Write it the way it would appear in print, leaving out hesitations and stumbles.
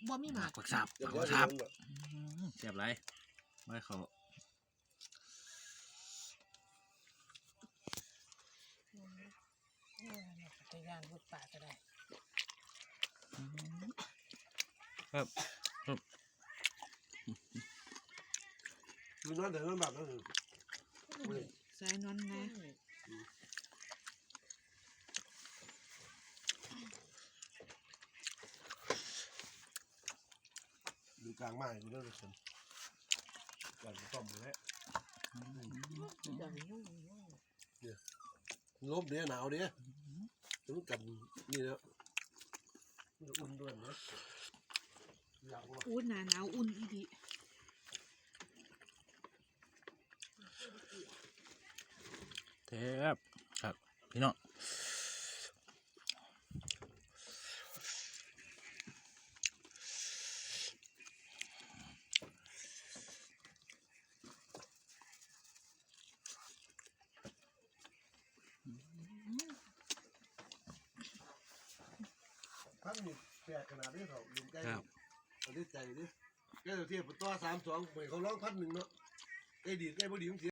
บ่มีหมาก ผักสับผักสับเสียบไรไว้เขาตัวย่างลูกปลาก็ได้ครับคือนอนแต่นอนแบบนั้นใส่นอนนะดูกลางไม้ดูนั่นเลยคนก่อนจะต้มอยู่แล้วลบเนี่ยหนาวเนี่ยถึงกันนี่แล้วอุ่นด้วยนะอุ่นหนาวอุ่นอีดีเทบครับพี่น้องพันนี่แปลกขนาดนี้เขาลืมใกล้เอาได้ใจดิแกเทียบตัว3-2เหมือนเขาร้อง1,000เนาะไอ้ดีไอ้บ่ดี